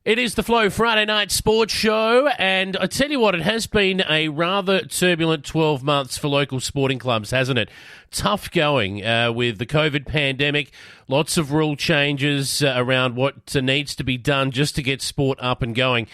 It is the Flow Friday Night Sports Show, and I tell you what, it has been a rather turbulent 12 months for local sporting clubs, hasn't it? Tough going with the COVID pandemic, lots of rule changes around what needs to be done just to get sport up and going.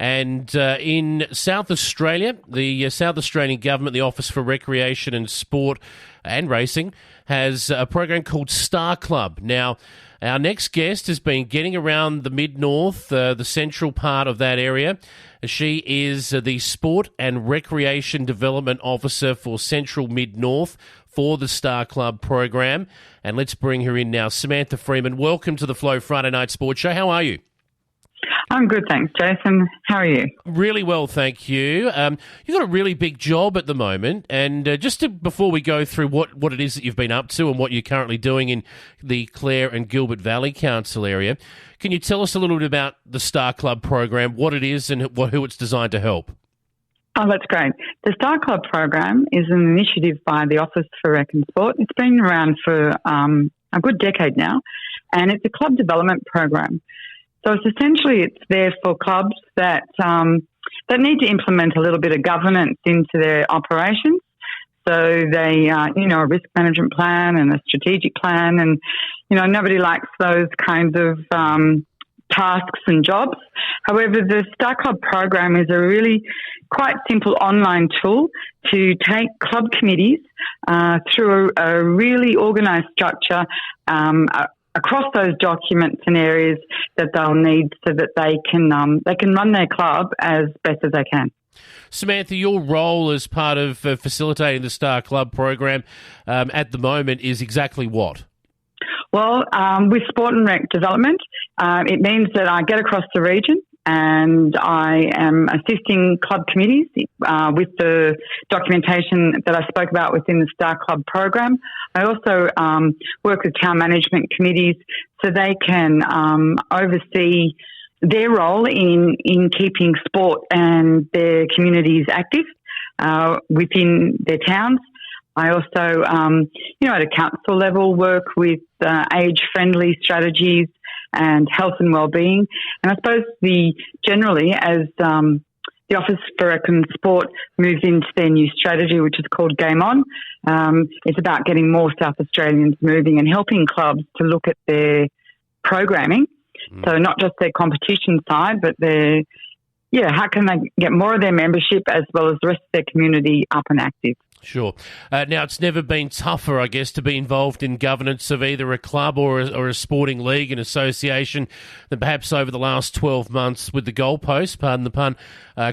And in South Australia, the South Australian Government, the Office for Recreation and Sport and Racing, has a program called Starclub. Now, our next guest has been getting around the mid-north, the central part of that area. She is the Sport and Recreation Development Officer for Central Mid-North for the Starclub program. And let's bring her in now. Samantha Freeman, welcome to the Flow Friday Night Sports Show. How are you? I'm good, thanks, Jason. How are you? Really well, thank you. You've got a really big job at the moment, and before we go through what it is that you've been up to and what you're currently doing in the Clare and Gilbert Valley Council area, can you tell us a little bit about the Starclub program, what it is and who it's designed to help? Oh, that's great. The Starclub program is an initiative by the Office for Rec and Sport. It's been around for a good decade now, and it's a club development program. So it's there for clubs that need to implement a little bit of governance into their operations. So they, a risk management plan and a strategic plan, and nobody likes those kinds of tasks and jobs. However, the Starclub program is a really quite simple online tool to take club committees through a really organised structure across those documents and areas that they'll need so that they can run their club as best as they can. Samantha, your role as part of facilitating the Starclub program at the moment is exactly what? Well, with sport and rec development, it means that I get across the region and I am assisting club committees with the documentation that I spoke about within the Starclub program. I also work with town management committees so they can oversee their role in keeping sport and their communities active within their towns. I also, at a council level, work with age-friendly strategies and health and well-being. And I suppose generally as the Office for Rec and Sport moves into their new strategy, which is called Game On, it's about getting more South Australians moving and helping clubs to look at their programming. So not just their competition side, but how can they get more of their membership as well as the rest of their community up and active? Sure. Now, it's never been tougher, I guess, to be involved in governance of either a club or a sporting league and association than perhaps over the last 12 months with the goalposts, pardon the pun,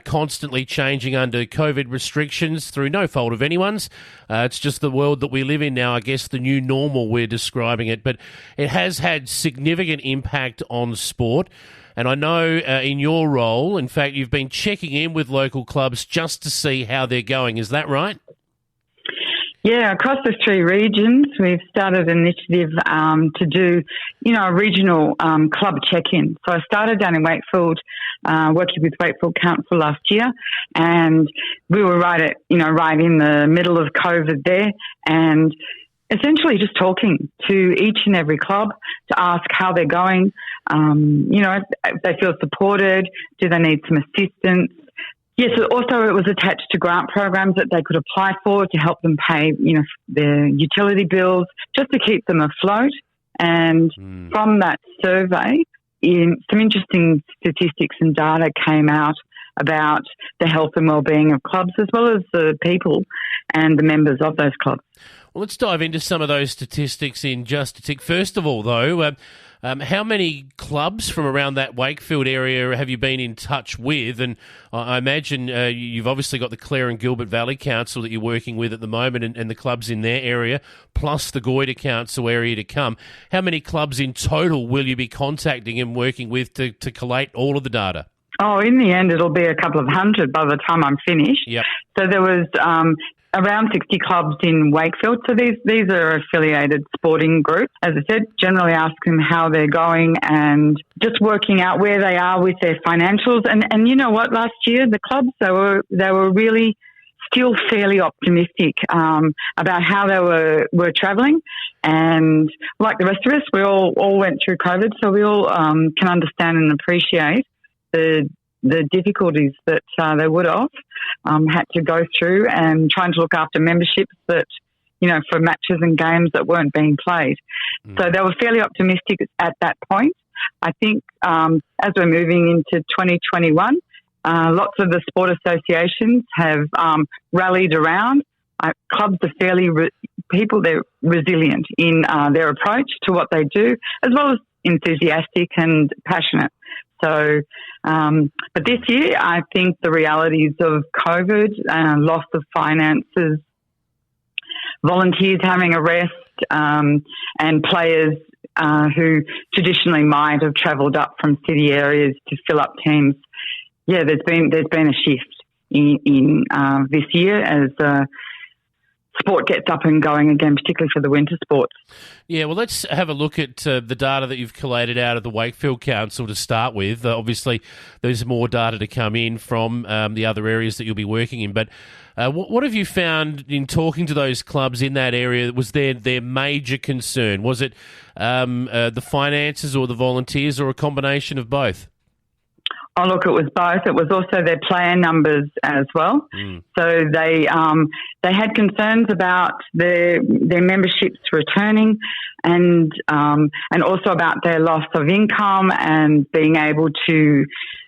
constantly changing under COVID restrictions through no fault of anyone's. It's just the world that we live in now, I guess, the new normal we're describing it. But it has had significant impact on sport. And I know in your role, in fact, you've been checking in with local clubs just to see how they're going. Is that right? Yeah, across the three regions, we've started an initiative to do, a regional club check-in. So I started down in Wakefield, working with Wakefield Council last year, and we were right in the middle of COVID there, and essentially just talking to each and every club to ask how they're going, if they feel supported, do they need some assistance. Yes, also it was attached to grant programs that they could apply for to help them pay, their utility bills, just to keep them afloat. And from that survey, some interesting statistics and data came out about the health and well-being of clubs as well as the people and the members of those clubs. Well, let's dive into some of those statistics in just a tick. First of all, though, how many clubs from around that Wakefield area have you been in touch with? And I imagine you've obviously got the Clare and Gilbert Valley Council that you're working with at the moment and the clubs in their area, plus the Goyder Council area to come. How many clubs in total will you be contacting and working with to collate all of the data? Oh, in the end, it'll be a couple of hundred by the time I'm finished. Yep. So there was around 60 clubs in Wakefield. So these are affiliated sporting groups. As I said, generally ask them how they're going and just working out where they are with their financials. And you know what? Last year, the clubs, they were really still fairly optimistic about how they were travelling. And like the rest of us, we all went through COVID, so we all can understand and appreciate the difficulties that they would have had to go through, and trying to look after memberships that, for matches and games that weren't being played. So they were fairly optimistic at that point. I think as we're moving into 2021, lots of the sport associations have rallied around. Clubs are fairly they're resilient in their approach to what they do, as well as enthusiastic and passionate. So, but this year, I think the realities of COVID, loss of finances, volunteers having a rest, and players who traditionally might have travelled up from city areas to fill up teams. Yeah, there's been a shift in this year as sport gets up and going again, particularly for the winter sports. Yeah, well, let's have a look at the data that you've collated out of the Wakefield Council to start with. Obviously, there's more data to come in from the other areas that you'll be working in. But what have you found in talking to those clubs in that area? Was their major concern? Was it the finances or the volunteers, or a combination of both? Oh, look, it was both. It was also their player numbers as well. So they had concerns about their memberships returning, and also about their loss of income and being able to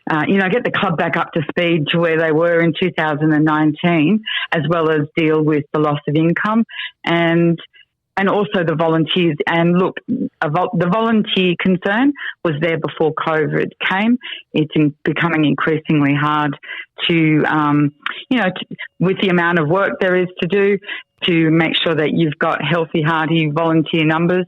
get the club back up to speed to where they were in 2019, as well as deal with the loss of income and also the volunteers. And look, the volunteer concern was there before COVID came. It's becoming increasingly hard to, with the amount of work there is to do, to make sure that you've got healthy, hearty volunteer numbers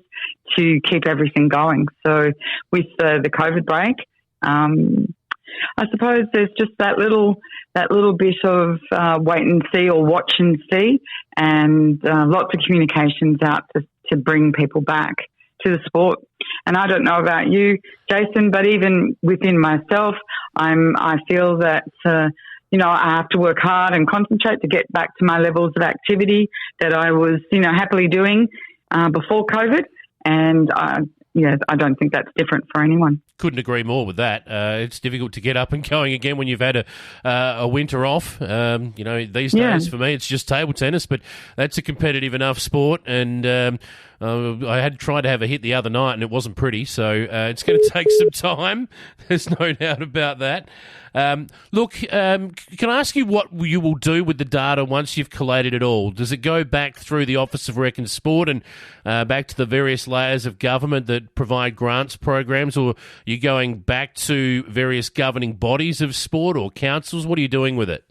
to keep everything going. So with the COVID break, I suppose there's just that little bit of wait and see, or watch and see, and lots of communications out to bring people back to the sport. And I don't know about you, Jason, but even within myself, I feel that I have to work hard and concentrate to get back to my levels of activity that I was happily doing before COVID, and I don't think that's different for anyone. Couldn't agree more with that. It's difficult to get up and going again when you've had a winter off. These days for me it's just table tennis, but that's a competitive enough sport, and I had tried to have a hit the other night and it wasn't pretty, so it's going to take some time. There's no doubt about that. Look, can I ask you what you will do with the data once you've collated it all? Does it go back through the Office of Rec and Sport and back to the various layers of government that provide grants programs, or are you going back to various governing bodies of sport or councils? What are you doing with it?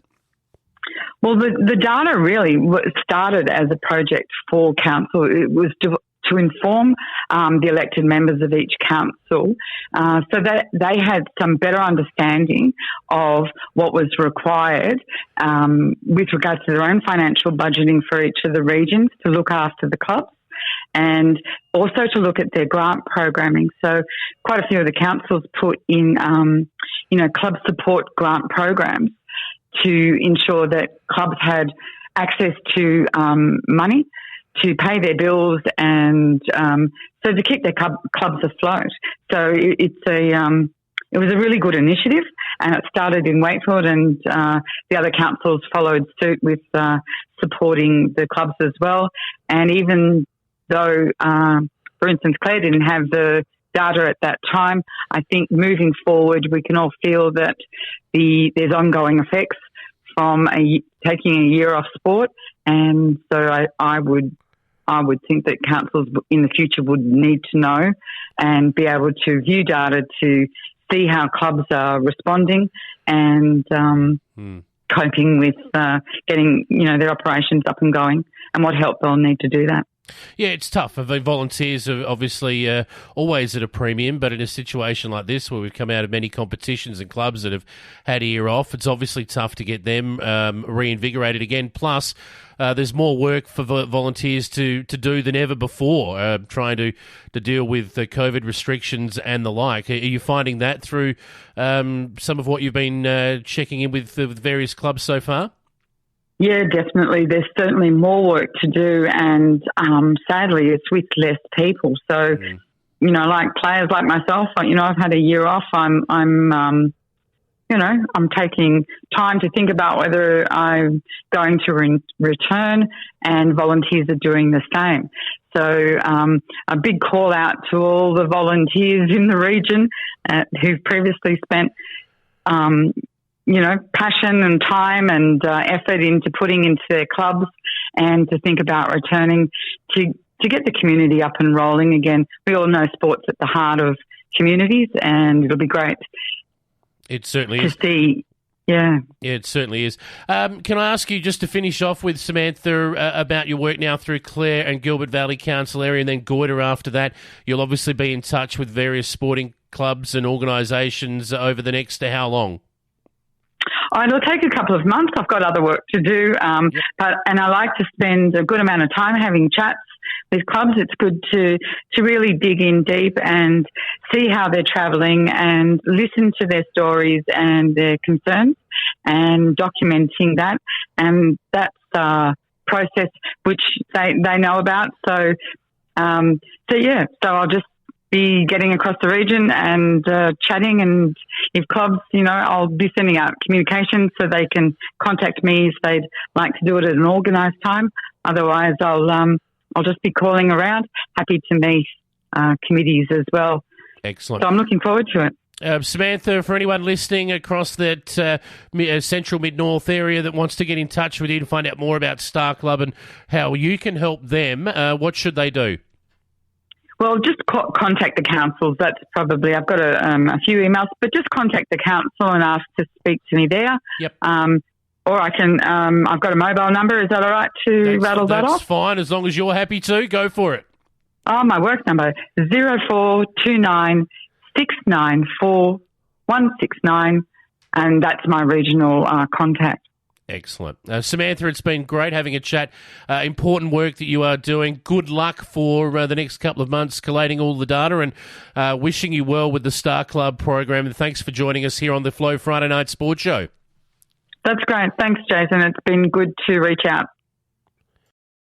Well, the data really started as a project for council. It was to inform the elected members of each council so that they had some better understanding of what was required with regards to their own financial budgeting for each of the regions to look after the clubs, and also to look at their grant programming. So quite a few of the councils put in, club support grant programs to ensure that clubs had access to money to pay their bills, and so to keep their clubs afloat. So it was a really good initiative, and it started in Wakefield, and the other councils followed suit with supporting the clubs as well. And even though, for instance, Clare didn't have the data at that time, I think moving forward we can all feel that there's ongoing effects from taking a year off sport, and so I would think that councils in the future would need to know and be able to view data to see how clubs are responding and coping with getting their operations up and going, and what help they'll need to do that. Yeah, it's tough. The volunteers are obviously always at a premium, but in a situation like this where we've come out of many competitions and clubs that have had a year off, it's obviously tough to get them reinvigorated again. Plus, there's more work for volunteers to do than ever before, trying to deal with the COVID restrictions and the like. Are you finding that through some of what you've been checking in with the various clubs so far? Yeah, definitely. There's certainly more work to do, and sadly, it's with less people. So, like players like myself, I've had a year off. I'm I'm taking time to think about whether I'm going to return, and volunteers are doing the same. So a big call out to all the volunteers in the region who've previously spent, passion and time and effort into putting into their clubs, and to think about returning to get the community up and rolling again. We all know sport's at the heart of communities, and it'll be great. It certainly is. To see, yeah. Yeah, it certainly is. Can I ask you, just to finish off with, Samantha, about your work now through Clare and Gilbert Valley Council area, and then Goyder after that? You'll obviously be in touch with various sporting clubs and organisations over the next how long? It'll take a couple of months. I've got other work to do, but I like to spend a good amount of time having chats with clubs. It's good to really dig in deep and see how they're travelling, and listen to their stories and their concerns, and documenting that. And that's a process which they know about. So I'll just be getting across the region and chatting, and if clubs, I'll be sending out communications so they can contact me if they'd like to do it at an organised time. Otherwise, I'll just be calling around. Happy to meet committees as well. Excellent. So I'm looking forward to it. Samantha, for anyone listening across that central mid-north area that wants to get in touch with you to find out more about Starclub and how you can help them, what should they do? Well, just contact the councils. That's probably, I've got a few emails, but just contact the council and ask to speak to me there. Yep. Or I can, I've got a mobile number. Is that all right to rattle that off? That's fine, as long as you're happy to. Go for it. Oh, my work number, 0429 694 169, and that's my regional contact. Excellent. Samantha, it's been great having a chat. Important work that you are doing. Good luck for the next couple of months collating all the data, and wishing you well with the Starclub program. And thanks for joining us here on the Flow Friday Night Sports Show. That's great. Thanks, Jason. It's been good to reach out.